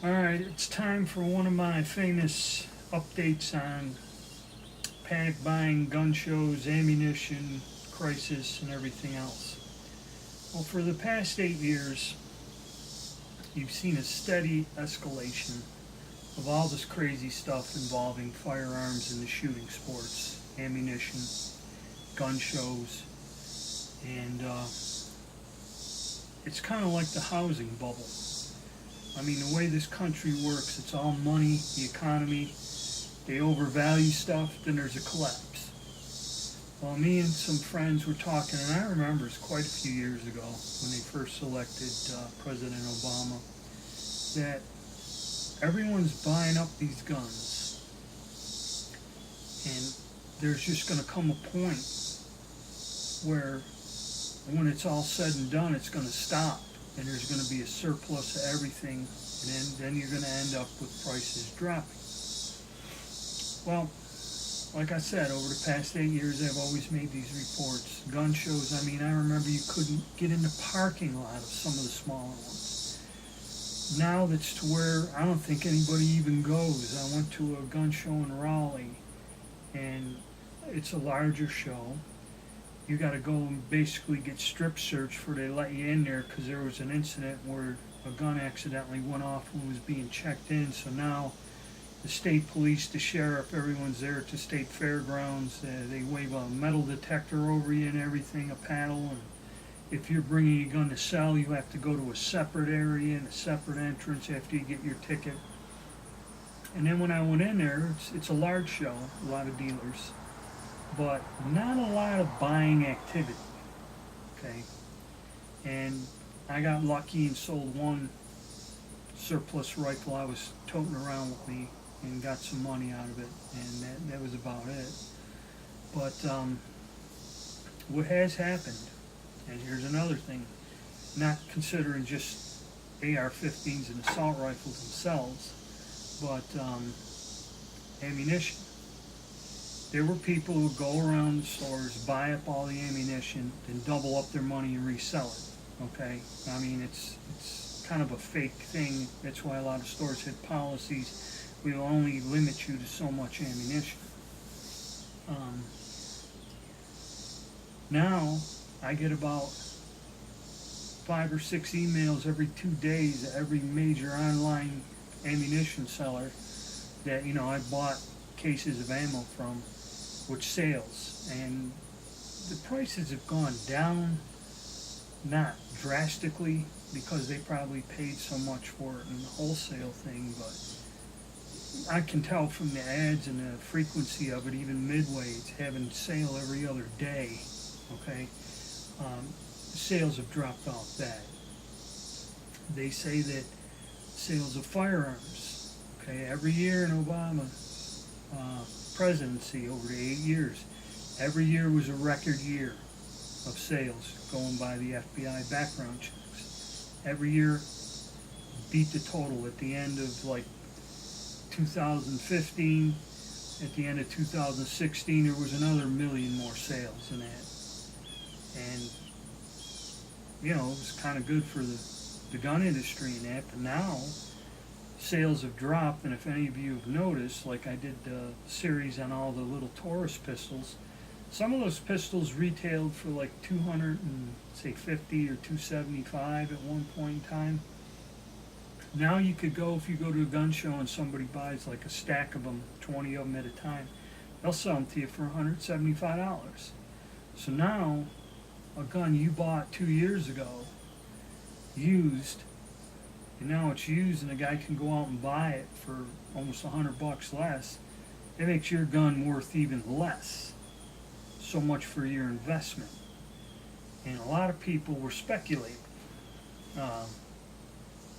Alright, it's time for one of my famous updates on panic buying, gun shows, ammunition, crisis, and everything else. Well, for the past 8 years, you've seen a steady escalation of all this crazy stuff involving firearms in the shooting sports, ammunition, gun shows, and it's kind of like the housing bubble. I mean, the way this country works, it's all money, the economy. They overvalue stuff, then there's a collapse. Well, me and some friends were talking, and I remember it's quite a few years ago when they first elected President Obama, that everyone's buying up these guns. And there's just going to come a point where when it's all said and done, it's going to stop. And there's going to be a surplus of everything, and then you're going to end up with prices dropping. Well, like I said, over the past 8 years, I've always made these reports. Gun shows, I mean, I remember you couldn't get in the parking lot of some of the smaller ones. Now that's to where I don't think anybody even goes. I went to a gun show in Raleigh, and it's a larger show. You got to go and basically get strip searched before they let you in there, because there was an incident where a gun accidentally went off when it was being checked in. So now the state police, the sheriff, everyone's there at the state fairgrounds. They wave a metal detector over you and everything, a paddle. And if you're bringing a gun to sell, you have to go to a separate area and a separate entrance after you get your ticket. And then when I went in there, it's a large show, a lot of dealers, but not a lot of buying activity, okay? And I got lucky and sold one surplus rifle I was toting around with me and got some money out of it, and that was about it. But what has happened, and here's another thing, not considering just AR-15s and assault rifles themselves, but ammunition. There were people who go around the stores, buy up all the ammunition, then double up their money and resell it. Okay? I mean, it's kind of a fake thing. That's why a lot of stores had policies. We will only limit you to so much ammunition. Now, I get about 5 or 6 emails every 2 days at every major online ammunition seller that, I bought cases of ammo from, which sales, and the prices have gone down, not drastically, because they probably paid so much for it in the wholesale thing, but I can tell from the ads and the frequency of it, even Midway, it's having sale every other day, okay? Sales have dropped off bad. They say that sales of firearms, okay, every year in Obama presidency over the 8 years, every year was a record year of sales going by the FBI background checks. Every year beat the total. At the end of like 2015, at the end of 2016, there was another million more sales than that. And it was kind of good for the gun industry and that, but now sales have dropped. And if any of you have noticed, like I did the series on all the little Taurus pistols, some of those pistols retailed for like 250 or 275 at one point in time. Now you could go, if you go to a gun show and somebody buys like a stack of them, 20 of them at a time, they'll sell them to you for $175. So now a gun you bought 2 years ago, used, and now it's used, and a guy can go out and buy it for almost $100 less. It makes your gun worth even less. So much for your investment. And a lot of people were speculating.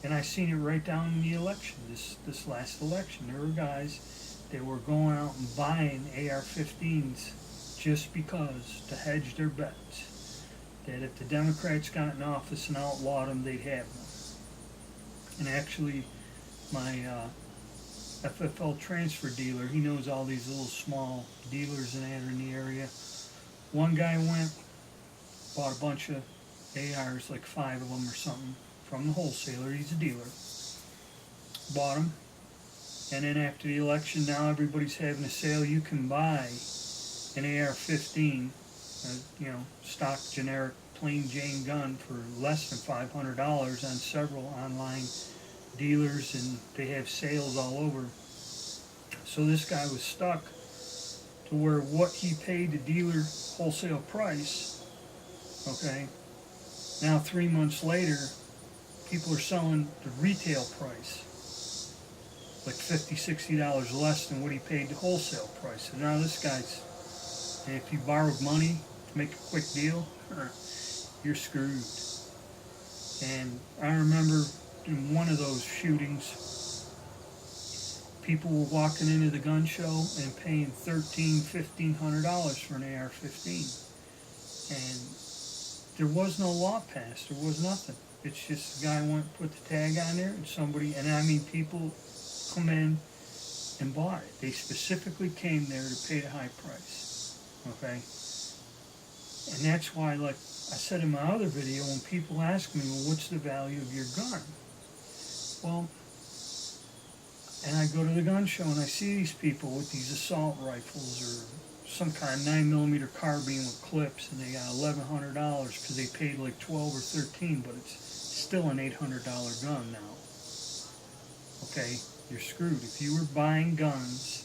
And I seen it right down in the election, this last election. There were guys that were going out and buying AR-15s just because, to hedge their bets, that if the Democrats got in office and outlawed them, they'd have them. And actually, my FFL transfer dealer, he knows all these little small dealers that are in the area. One guy went, bought a bunch of ARs, like 5 of them or something, from the wholesaler. He's a dealer. bought them. And then after the election, now everybody's having a sale. You can buy an AR-15, stock generic plain Jane gun for less than $500 on several online dealers, and they have sales all over. So this guy was stuck to where what he paid the dealer wholesale price, okay, now 3 months later, people are selling the retail price like $50, $60 less than what he paid the wholesale price. So now this guy's, and if you borrowed money to make a quick deal, you're screwed. And I remember in one of those shootings, people were walking into the gun show and paying $1,300-$1,500 for an AR-15. And there was no law passed. There was nothing. It's just the guy went and put the tag on there, and somebody, and I mean people come in and bought it. They specifically came there to pay the high price. Okay? And that's why, like I said in my other video, when people ask me, well, what's the value of your gun? Well, and I go to the gun show and I see these people with these assault rifles or some kind of 9mm carbine with clips, and they got $1,100 because they paid like $12 or $13, but it's still an $800 gun now. Okay, you're screwed. If you were buying guns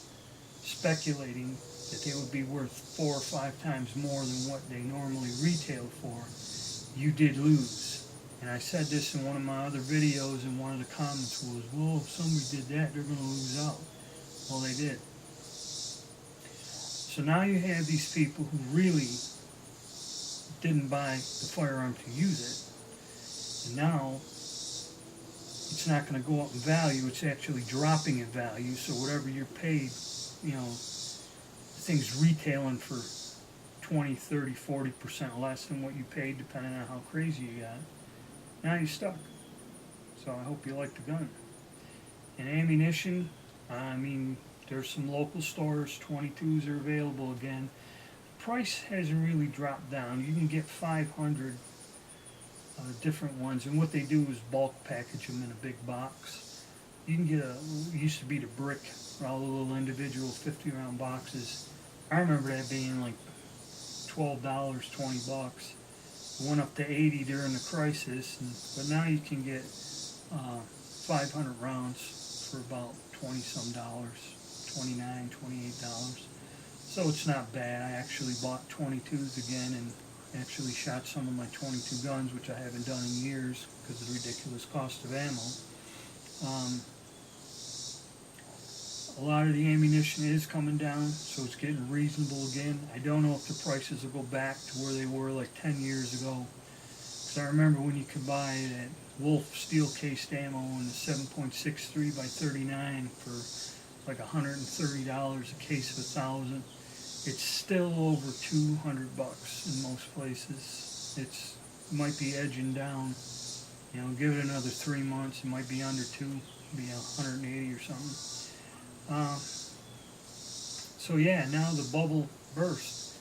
speculating that they would be worth 4 or 5 times more than what they normally retailed for, you did lose. And I said this in one of my other videos, and one of the comments was, well, if somebody did that, they're going to lose out. Well, they did. So now you have these people who really didn't buy the firearm to use it, and now it's not going to go up in value. It's actually dropping in value. So whatever you're paid, things retailing for 20, 30, 40% less than what you paid, depending on how crazy you got. Now you're stuck. So I hope you like the gun. And ammunition, I mean, there's some local stores, 22s are available again. The price hasn't really dropped down. You can get 500 different ones, and what they do is bulk package them in a big box. You can get it used to be the brick, all the little individual 50-round boxes. I remember that being like $12, $20. It went up to 80 during the crisis, but now you can get 500 rounds for about 20-some dollars, $29, $28. So it's not bad. I actually bought 22s again and actually shot some of my 22 guns, which I haven't done in years because of the ridiculous cost of ammo. A lot of the ammunition is coming down, so it's getting reasonable again. I don't know if the prices will go back to where they were like 10 years ago. Because I remember when you could buy that Wolf steel-cased ammo in the 7.63 by 39 for like $130 a case of 1,000. It's still over $200 in most places. It might be edging down. Give it another 3 months, it might be under 2, be 180 or something. So yeah, now the bubble burst.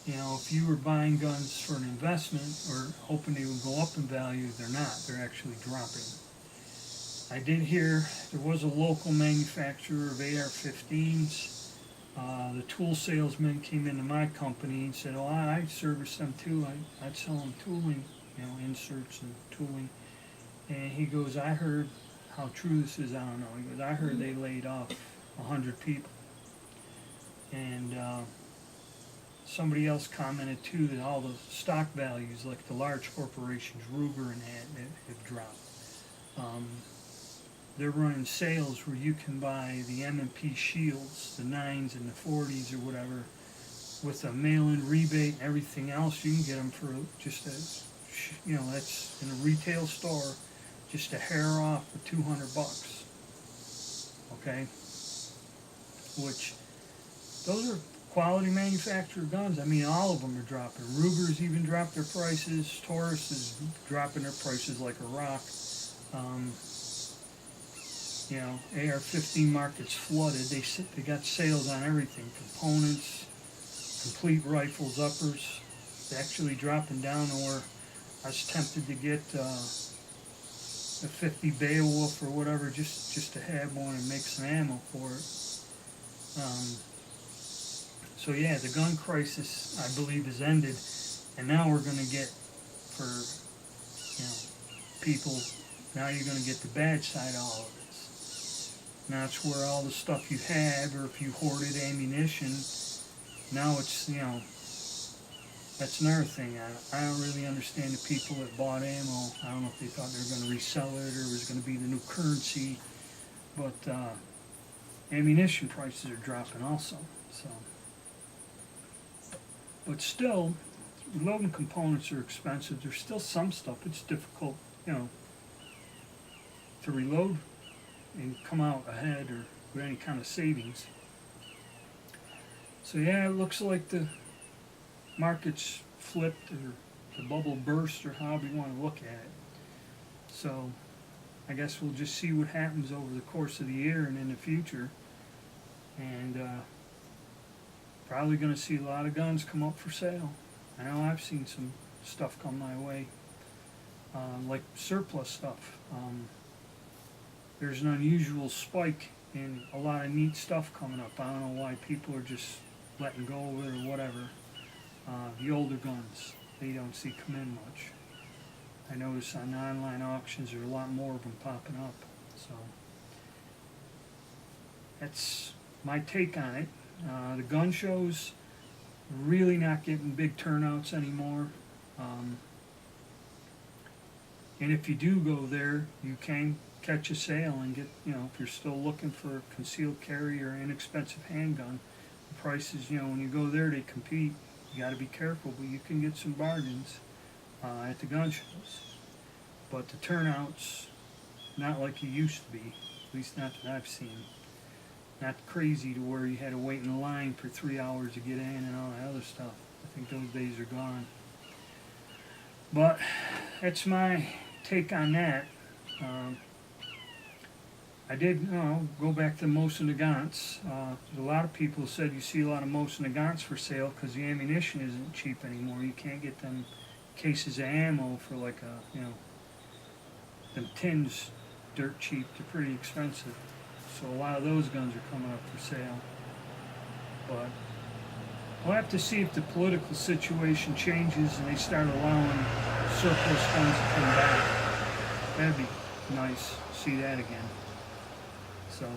If you were buying guns for an investment or hoping they would go up in value, they're not. They're actually dropping. I did hear there was a local manufacturer of AR-15s. The tool salesman came into my company and said, oh, I service them too. I'd sell them tooling, inserts and tooling. And he goes, I heard, how true this is, I don't know. He goes, I heard they laid off 100 people. And somebody else commented too that all the stock values, like the large corporations, Ruger and that, have dropped. They're running sales where you can buy the M&P shields, the 9s and the 40s or whatever, with a mail-in rebate and everything else. You can get them for just that's in a retail store, just a hair off for $200. Okay, which those are quality manufacturer guns. I mean, all of them are dropping. Ruger's even dropped their prices. Taurus is dropping their prices like a rock. AR-15 market's flooded. They got sales on everything. Components, complete rifles, uppers. It's actually dropping down to where I was tempted to get a 50 Beowulf or whatever, just to have one and make some ammo for it. So yeah, the gun crisis, I believe, is ended, and now we're going to get, for people, now you're going to get the bad side of all of this. And that's where all the stuff you have, or if you hoarded ammunition, now it's, that's another thing. I don't really understand the people that bought ammo. I don't know if they thought they were going to resell it or it was going to be the new currency, but ammunition prices are dropping also. So, but still, reloading components are expensive. There's still some stuff it's difficult, to reload and come out ahead or with any kind of savings. So yeah, it looks like the market's flipped, or the bubble burst, or however you want to look at it. So I guess we'll just see what happens over the course of the year and in the future. And probably going to see a lot of guns come up for sale. I know I've seen some stuff come my way, like surplus stuff. There's an unusual spike in a lot of neat stuff coming up. I don't know why people are just letting go of it or whatever. The older guns, they don't see come in much. I notice on online auctions there are a lot more of them popping up. So that's my take on it. The gun shows really not getting big turnouts anymore. And if you do go there, you can catch a sale and get, if you're still looking for a concealed carry or inexpensive handgun, the prices, when you go there, they compete. You got to be careful, but you can get some bargains at the gun shows. But the turnouts, not like it used to be, at least not that I've seen. Not crazy to where you had to wait in a line for 3 hours to get in and all that other stuff. I think those days are gone. But that's my take on that. I did, go back to Mosin Nagants. A lot of people said you see a lot of Mosin Nagants for sale because the ammunition isn't cheap anymore. You can't get them cases of ammo for like them tins dirt cheap. They're pretty expensive. So a lot of those guns are coming up for sale. But we'll have to see if the political situation changes and they start allowing surplus guns to come back. That'd be nice to see that again. So,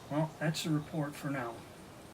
well, that's the report for now.